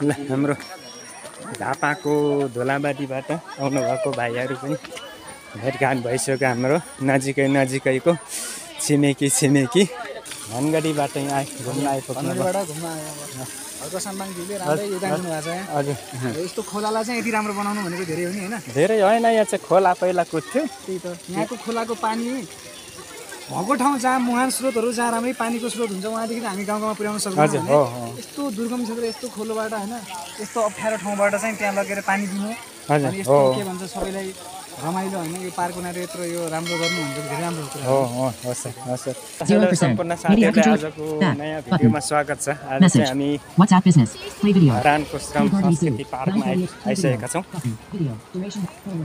ल हाम्रो झापाको धुलाबारीबाट आउनुभएको भाइहरू पनि भेटघाट भइसक्यो हाम्रो नजिकैको छिमेकी धनगढीबाट यहाँ घुम्न आइपुग्नु हल्का साम्बाङ दिदीले राम्रै योगदान दिनुभएको छ यहाँ। हजुर यस्तो खोलालाई चाहिँ यति राम्रो बनाउनु भनेको धेरै हो नि हैन? धेरै होइन, यहाँ चाहिँ खोला पहिला कुद्थ्यो। त्यही त यहाँको खोलाको पानी भएको ठाउँ जहाँ मुहान स्रोतहरू जहाँ राम्रै पानीको स्रोत हुन्छ वहाँदेखि हामी गाउँमा पुर्याउन सक्छौँ। हजुर हो यस्तो दुर्गम क्षेत्र यस्तो खोलोबाट हैन यस्तो अप्ठ्यारो ठाउँबाट चाहिँ त्यहाँ लगेर पानी दिनु हजुर अनि यस्तो के भन्छ सबैलाई रमाइलो हैन यो पार्क बनाएर यत्रो यो राम्रो गर्नु भनेको धेरै राम्रो कुरा हो सर हेलो सम्पूर्ण साथीहरूलाई आजको नयाँ भिडियोमा स्वागत छ। आज चाहिँ हामी धरानको श्रम संस्कृति पार्कमा आइसकेका छौँ।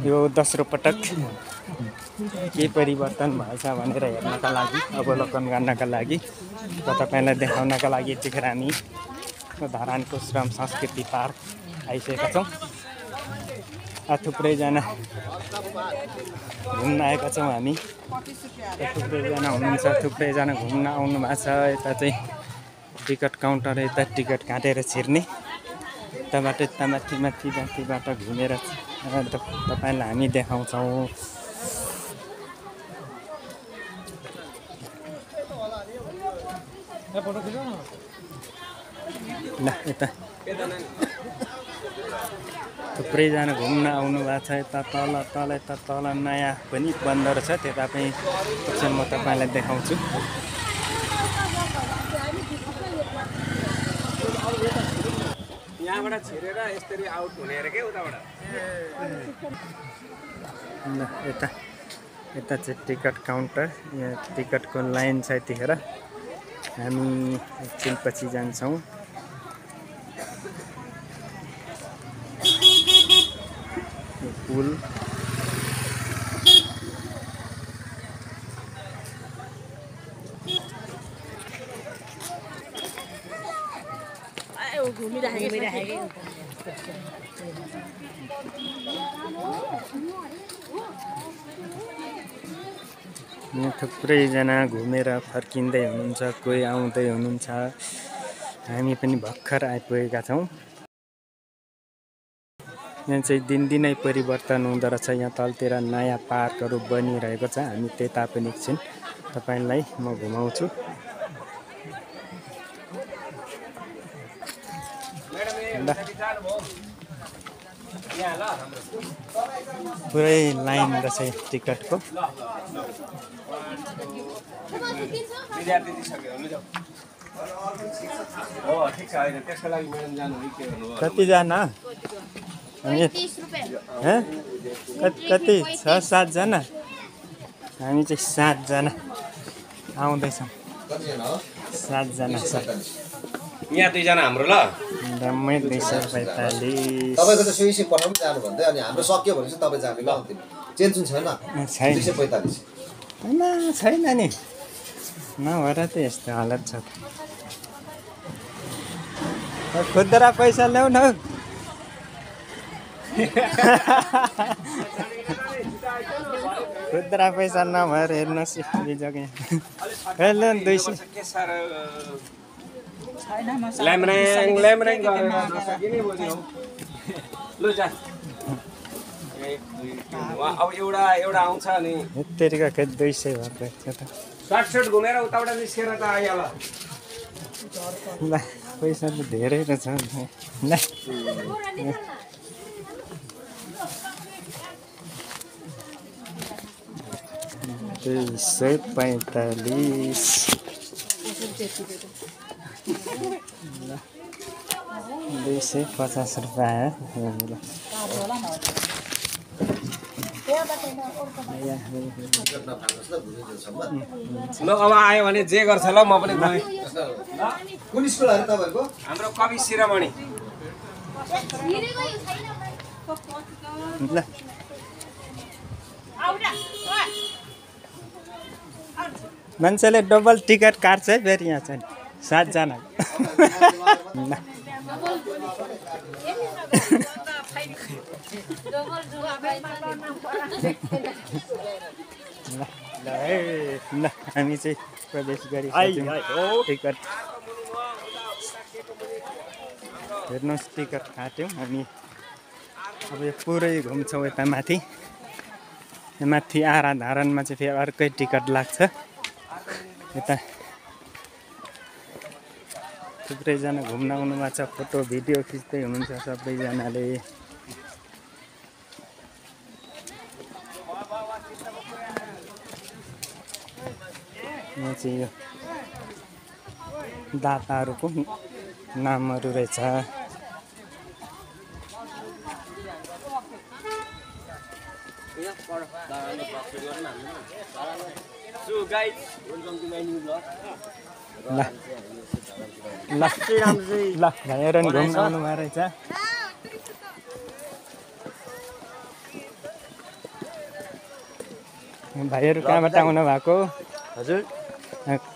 यो दोस्रो पटक के परिवर्तन भएछ भनेर हेर्नका लागि अवलोकन गर्नका लागि र तपाईँलाई देखाउनका लागि यतिखेर हामी धरानको श्रम संस्कृति पार्क आइसकेका छौँ। थुप्रैजना घुम्न आएका छौँ हामी। थुप्रैजना हुनुहुन्छ, थुप्रैजना घुम्न आउनु भएको छ। यता चाहिँ टिकट काउन्टर, यता टिकट काटेर छिर्ने, यताबाट यता माथिबाट घुमेर तपाईँलाई हामी देखाउँछौँ। ल यता थुप्रैजना घुम्न आउनु भएको छ। यता तल नयाँ पनि बन्द रहेछ, त्यता पनि एकछिन म तपाईँलाई देखाउँछु। यहाँबाट छिरेर यसरी आउट हुने रे के उताबाट। ल यता चाहिँ टिकट काउन्टर, यहाँ टिकटको लाइन छ। यतिखेर हामी एकछिन पछि जान्छौँ। पुल यहाँ थुप्रैजना घुमेर फर्किँदै हुनुहुन्छ, कोही आउँदै हुनुहुन्छ। हामी पनि भर्खर आइपुगेका छौँ। यहाँ चाहिँ दिनदिनै परिवर्तन हुँदो रहेछ। यहाँ तलतिर नयाँ पार्कहरू बनिरहेको छ। हामी त्यता पनि एकछिन तपाईँलाई म घुमाउँछु। पुरै लाइन रहेछ टिकटको। कतिजना कति 6-7 जना? हामी चाहिँ 7 जना आउँदैछौँ। 7 जना छ। यहाँ 2 जना हाम्रो ल दामै 245। तपाईको त सुइसी पठाउनु जानु भन्दै अनि हाम्रो सक्यो भने चाहिँ तपाईँ जाने ल अन्तिम चेन्ज छैन। 245 छैन नि, नभएर त यस्तो हालत छ। खुद्रा पैसा ल्याउ न। खुद्रा पैसा नभएर हेर्नुहोस् बिजोग यहाँ 200। ल्यामरेङ गरेर नसकिने बोल्यो लु जा। अब एउटा आउँछ अनि यत्तिका के 200 भएको छ त। सर्ट घुमेर उताबाट निस्केर त आइहाल। ल पैसा त धेरै रहेछ। ल 245। 250 रुपियाँ। ल अब आयो भने जे गर्छ ल म पनि गएँ। कुन स्कुल हो तपाईहरुको? हाम्रो कवि शिरोमणि। ल मान्छेले डबल टिकट काट्छ है फेरि यहाँ चाहिँ 7 जना। ल हामी चाहिँ प्रवेश गरिसक्यौँ टिकट हेर्नुहोस् टिकट काट्यौँ अनि अब यो पुरै घुम्छौँ यता माथि आराधारणमा चाहिँ फेरि अर्कै टिकट लाग्छ यता थुप्रैजना घुम्न आउनुभएको छ फोटो भिडियो खिच्दै हुनुहुन्छ सबैजनाले यहाँ चाहिँ यो दाताहरूको नामहरू रहेछ ल भाइहरू नि घुम्न आउनुभएको रहेछ भाइहरू कहाँबाट आउनु भएको हजुर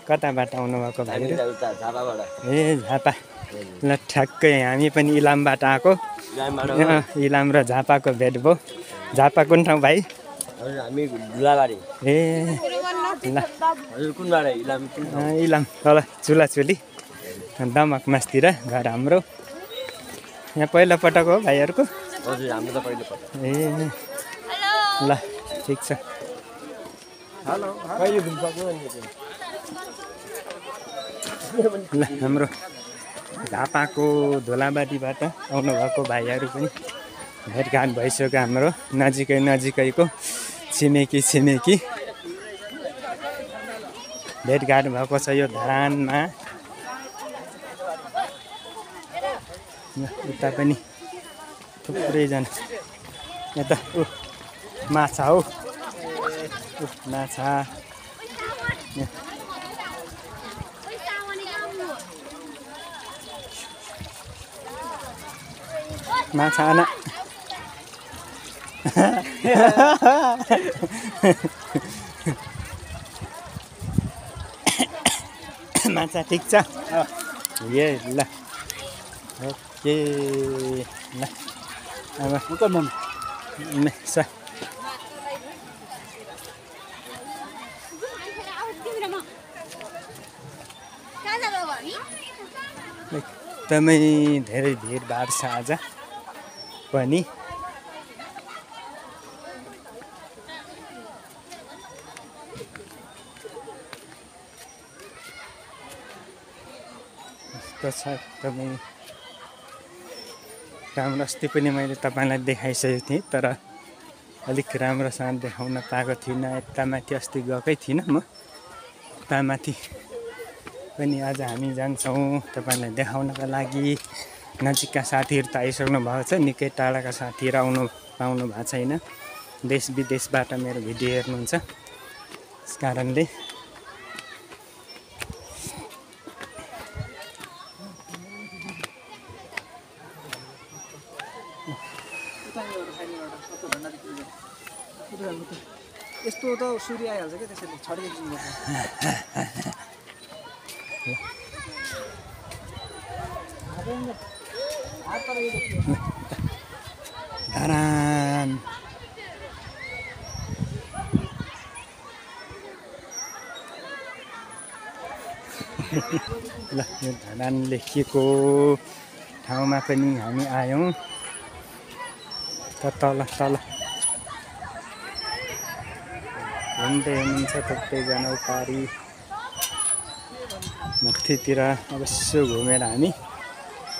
कताबाट आउनु भएको भाइहरू झापाबाट ए झापा ल ठ्याक्कै हामी पनि इलामबाट आएको इलाम र झापाको भेट भयो झापा कुन ठाउँ भाइ हजुर हामी झुलाबारी ए ल हजुर कुनबाट इलाम तल चुलाचुली दमकमासतिर घर हाम्रो यहाँ पहिलो पटक हो भाइहरूको हजुर हाम्रो त पहिलो पटक ए ल ठिक छ ल हाम्रो झापाको धुलाबारीबाट आउनुभएको भाइहरू पनि भेटघाट भइसक्यो हाम्रो नजिकैको छिमेकी भेटघाट भएको छ यो धरानमा उता पनि थुप्रैजना यता माछा हो माछा आना माछा ठिक छ ए ल ओके ल अब एकदमै धेरै भिडभाड छ आज पनि यस्तो छ एकदमै राम्रो अस्ति पनि मैले तपाईँलाई देखाइसकेको थिएँ तर अलिक राम्रोसँग देखाउन पाएको थिइनँ यता माथि अस्ति गएकै थिइनँ म यता माथि पनि आज हामी जान्छौँ तपाईँलाई देखाउनका लागि नजिकका साथीहरू त आइसक्नु भएको छ निकै टाढाका साथीहरू आउनु पाउनु भएको छैन देश विदेशबाट मेरो भिडियो हेर्नुहुन्छ त्यस कारणले यस्तो त सूर्य आइहाल्छ क्या त्यसैले छड्के किसिमको धरान ल यो धरान लेखिएको ठाउँमा पनि हामी आयौँ तल घुम्दै हुनुहुन्छ थुप्रैजना पारी माथितिर अवश्य घुमेर हामी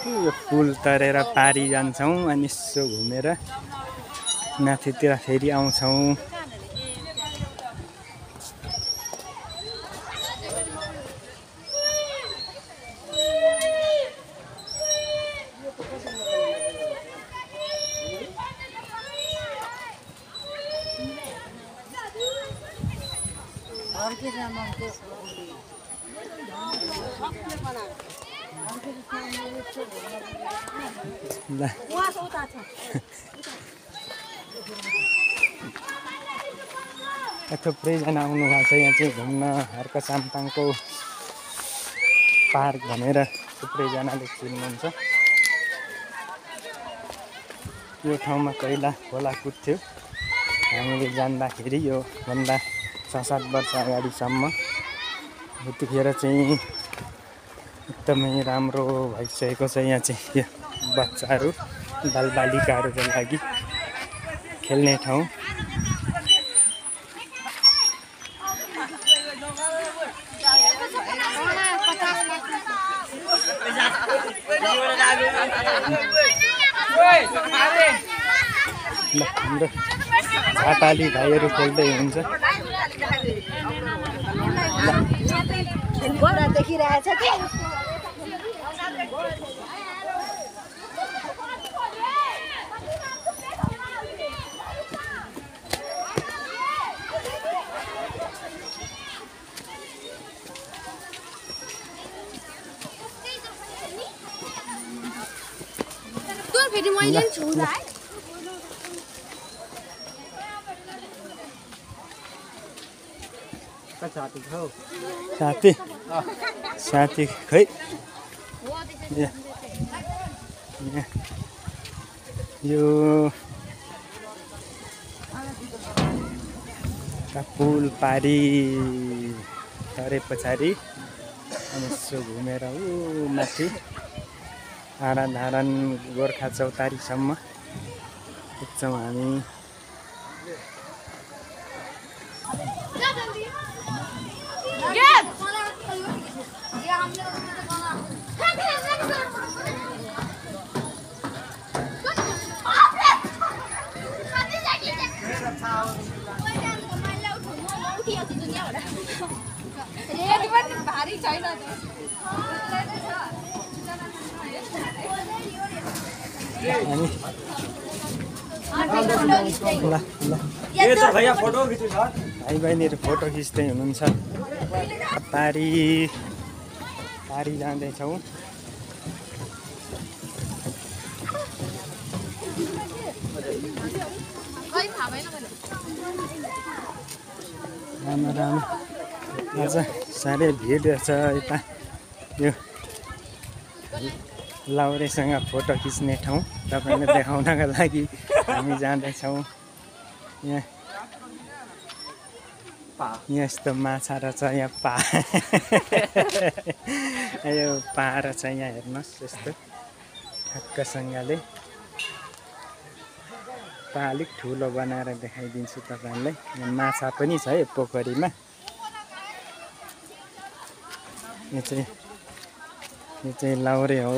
यो पुल तरेर पारी जान्छौँ अनि यसो घुमेर माथितिर फेरि आउँछौँ ल थुप्रैजना आउनु भएको छ यहाँ चाहिँ घुम्न हर्क साम्पाङको पार्क भनेर थुप्रैजनाले चिन्नुहुन्छ यो ठाउँमा पहिला खोला कुद्थ्यो हामीले जान्दाखेरि यो भन्दा 6-7 वर्ष अगाडिसम्म। यतिखेर चाहिँ एकदमै राम्रो भइसकेको छ। यहाँ चाहिँ यो बच्चाहरू बालबालिकाहरूको लागि खेल्ने ठाउँ। ल हाम्रो झाटाली भाइहरू खेल्दै हुन्छ। देखिरहेछ कि फेरि मैले छुँदा है साथी खै यो पुल पारी तरे पछाडि अनि यसो घुमेर ऊ माथि धारण गोर्खा चौतारीसम्म पुग्छौँ हामी। भारी छैन भाइ बहिनीहरू फोटो खिच्दै हुनुहुन्छ। पारी जाँदैछौँ। राम्रो आज साह्रै भिड रहेछ यता। यो लाउरेसँग फोटो खिच्ने ठाउँ तपाईँले देखाउनका लागि हामी जाँदैछौँ। यहाँ यस्तो माछा रहेछ यहाँ यो पा रहेछ यहाँ हेर्नुहोस्। यस्तो ठक्कसँगले पा अलिक ठुलो बनाएर देखाइदिन्छु तपाईँलाई। यहाँ माछा पनि छ है पोखरीमा। यो चाहिँ लाउरे हो।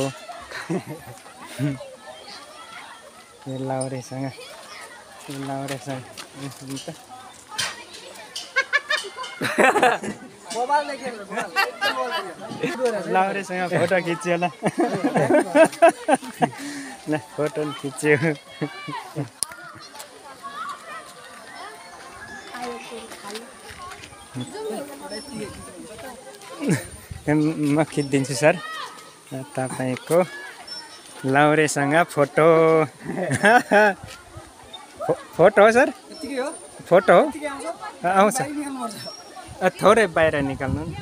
यो लाउरेसँग लाउरेसँग फोटो खिच्यो ल। ल फोटो खिच्यो। म खिचिदिन्छु सर तपाईँको लाउरेसँग फोटो। फोटो हो सर? फोटो हो आउँछ थोरै बाहिर निकाल्नु नि।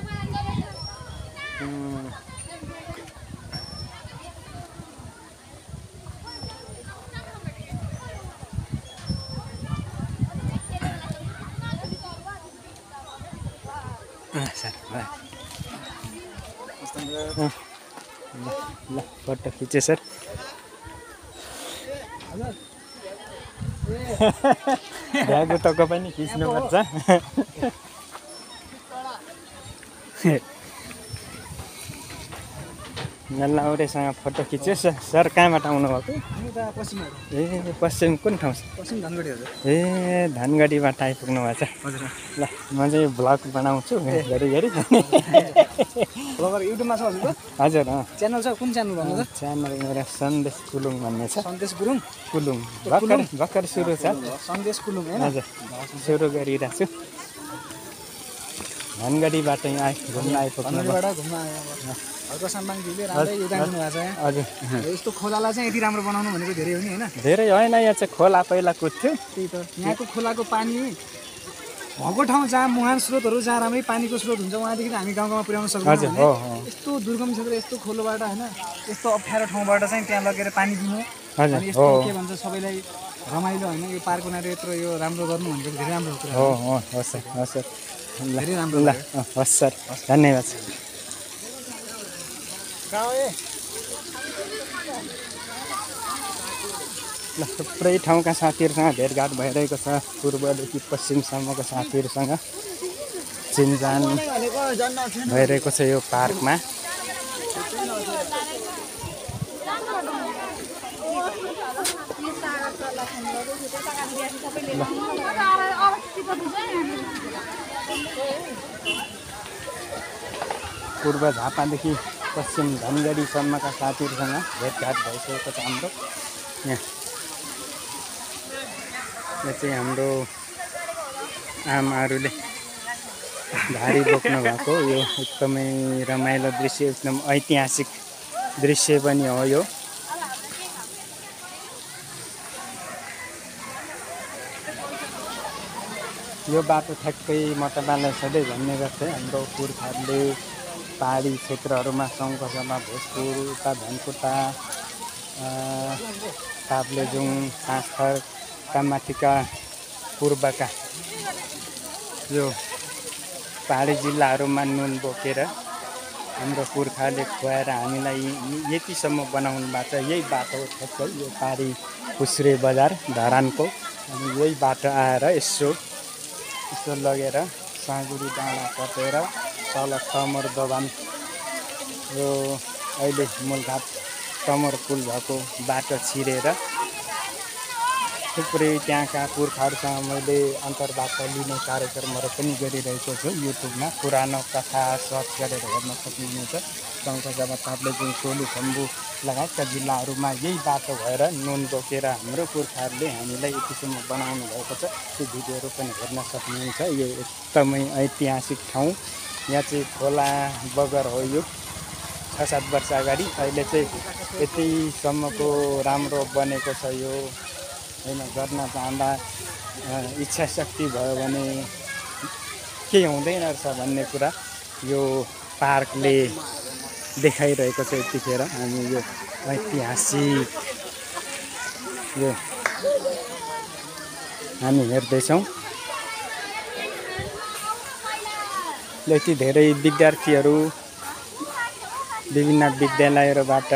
सर ल फोटो खिचे सर। भ्यागु टको पनि खिच्नुपर्छ। लाउरेसँग फोटो खिच्यो सर। कहाँबाट आउनुभएको? ए पश्चिम कुन ठाउँ? पश्चिम धनगढी हजुर। ए धनगढीबाट आइपुग्नु भएको छ। हजुर ल म चाहिँ भ्लग बनाउँछु घरि। ब्लगर युट्युबमा छ हजुर? हजुर च्यानल छ? कुन च्यानल भन्नु त? च्यानल मेरो सन्देश कुलुङ भन्ने छ। सन्देश गुरुङ कुलुङ भर्खर सुरु छ। सन्देश कुलुङ हैन? हजुर सुरु गरिरहेको छु। धनगढीबाट घुम्न आइपुग्नु। घुम्न आयो हल्का साम्बाङ दिले राम्रै योगदान दिनुभएको छ यहाँ। हजुर यस्तो खोलालाई चाहिँ यति राम्रो बनाउनु भनेको धेरै हो नि हैन? धेरै होइन। यहाँ चाहिँ खोला पहिला कुद्थ्यो। त्यही त यहाँको खोलाको पानी भएको ठाउँ जहाँ मुहान स्रोतहरू जहाँ राम्रै पानीको स्रोत हुन्छ वहाँदेखि त हामी गाउँमा पुर्याउन सक्छौँ। यस्तो दुर्गम क्षेत्र यस्तो खोलोबाट होइन यस्तो अप्ठ्यारो ठाउँबाट चाहिँ त्यहाँ लगेर पानी दिनु। हजुर यस्तो के भन्छ सबैलाई रमाइलो होइन यो पार्क बनाएर यत्रो यो राम्रो गर्नु भनेको धेरै राम्रो कुरा हो हो हो सर हो सर धेरै राम्रो ल हस् सर धन्यवाद सर ल थुप्रै ठाउँका साथीहरूसँग भेटघाट भइरहेको छ पूर्वदेखि पश्चिमसम्मको साथीहरूसँग चिनजान भइरहेको छ यो पार्कमा पूर्व झापादेखि पश्चिम धनगढीसम्मका साथीहरूसँग भेटघाट भइसकेको छ हाम्रो यहाँ यो चाहिँ हाम्रो आमाहरूले भारी बोक्नु भएको यो एकदमै रमाइलो दृश्य एकदम ऐतिहासिक दृश्य पनि हो यो बाटो ठ्याक्कै म तपाईँलाई सधैँ भन्ने गर्थेँ हाम्रो पुर्खाहरूले पहाडी क्षेत्रहरूमा सङ्खसभा भोजपुर उता धनकुटा ताप्लेजुङ पाँचथरका माथिका पूर्वका यो पहाडी जिल्लाहरूमा नुन बोकेर हाम्रो पुर्खाले खुवाएर हामीलाई यतिसम्म बनाउनु भएको छ यही बाटो ठ्याक्कै यो पहाडी खुस्रे बजार धरानको अनि यही बाटो आएर यसो लगेर साँगुरी डाँडा कटेर तल तमर दोभान यो अहिले मूलघाट तमर पुल भएको बाटो छिरेर थुप्रै त्यहाँका पुर्खाहरूसँग मैले अन्तर्वार्ता लिने कार्यक्रमहरू पनि गरिरहेको छु युट्युबमा पुरानो कथा सर्च गरेर हेर्न सक्नुहुनेछ सङ्खसभा ताप्लेजुङ सोलुखम्बु लगायतका जिल्लाहरूमा यही बाटो भएर नुन बोकेर हाम्रो पुर्खाहरूले हामीलाई यतिसम्म बनाउनु भएको छ त्यो भिडियोहरू पनि हेर्न सक्नुहुन्छ यो एकदमै ऐतिहासिक ठाउँ यहाँ चाहिँ खोला बगर हो यो 6-7 वर्ष अगाडि अहिले चाहिँ यतिसम्मको राम्रो बनेको छ यो होइन गर्न चाहँदा इच्छा शक्ति भयो भने के हुँदैन रहेछ भन्ने कुरा यो पार्कले देखाइरहेको छ यतिखेर हामी यो ऐतिहासिक यो हामी हेर्दैछौँ यति धेरै विद्यार्थीहरू विभिन्न विद्यालयहरूबाट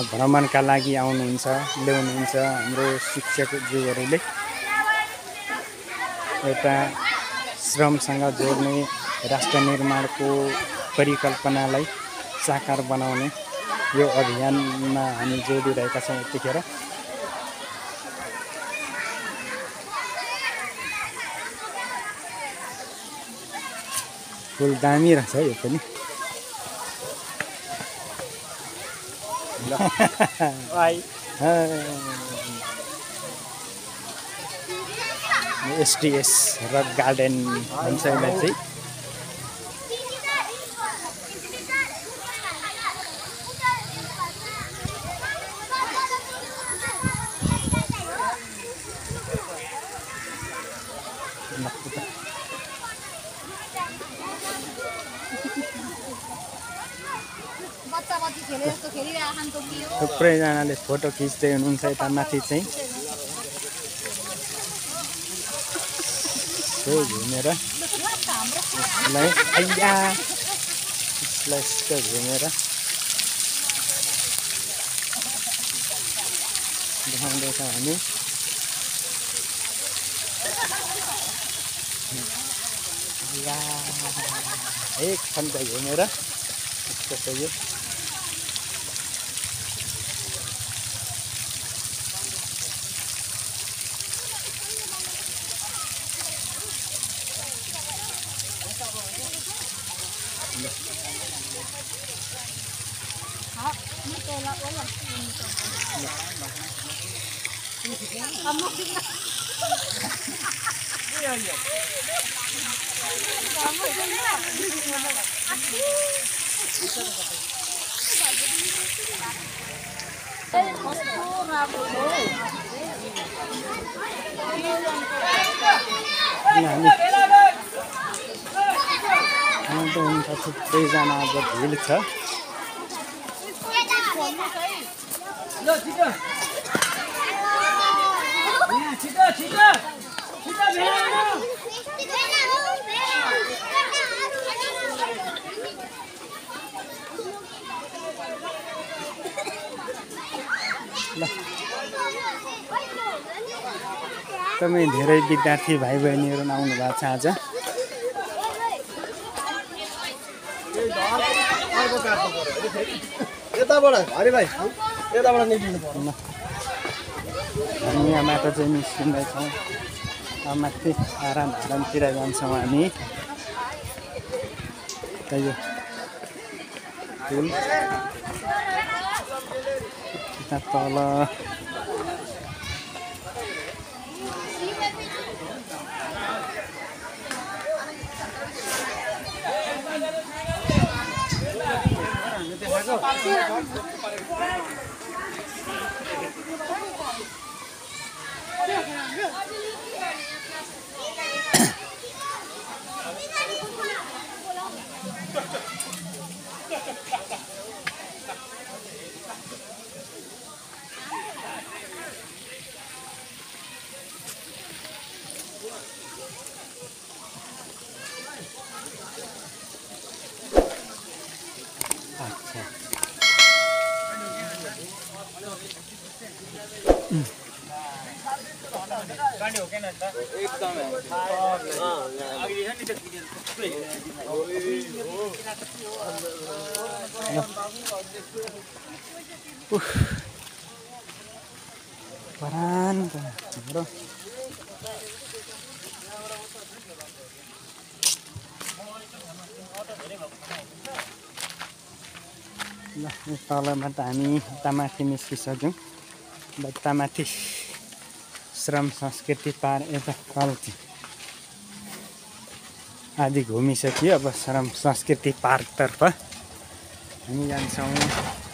भ्रमणका लागि आउनुहुन्छ ल्याउनुहुन्छ हाम्रो शिक्षकज्यूहरूले एउटा श्रमसँग जोड्ने राष्ट्र निर्माणको परिकल्पनालाई साकार बनाउने यो अभियानमा हामी जोडिरहेका छौँ यतिखेर फुल दामी रहेछ यो पनि एसटिएस रक गार्डन भन्छ यसलाई चाहिँ थुप्रैजनाले फोटो खिच्दै हुनुहुन्छ यता माथि चाहिँ घुमेर यसलाई घुमेर देखाउँदैछ हामी एक खण्ड घुमेर यस्तो छ यो थुप्रैजना आज भिड छ एकदमै धेरै विद्यार्थी भाइ बहिनीहरू आउनु भएको छ आज। हामी यहाँबाट चाहिँ निस्किँदैछौँ। माथि आरामतिर जान्छौँ हामी। यो पुल तल तलबाट हामी यतामाथि निस्किसक्यौँ। यतामाथि श्रम संस्कृति पार्क यता कल्ती आदि घुमिसक्यो। अब श्रम संस्कृति पार्कतर्फ हामी जान्छौँ।